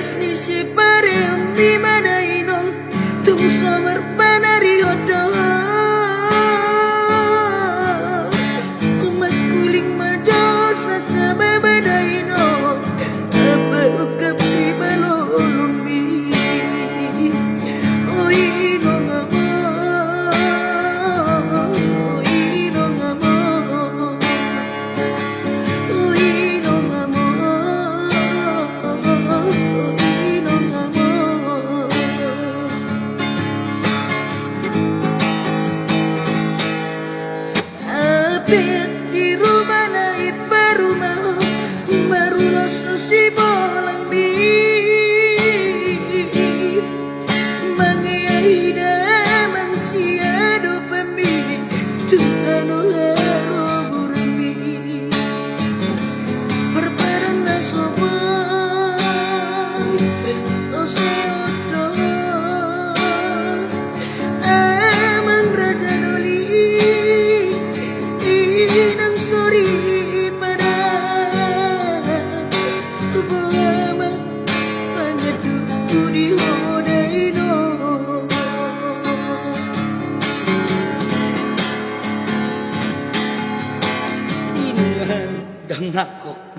bisnis si pareng di mana inong tung sumber panari odo umat kuling majo saka babada inong apa ukap si balolumi oh inong amo oh inong amo oh inong amo Apit di rumah naik perumah baru si bolang bi mangyaida manusia do pembi Tuhan haro burmi perparana sobat oseodo amang raja doli inang sori pada buama pangadu di hodaino sinuhan dangakok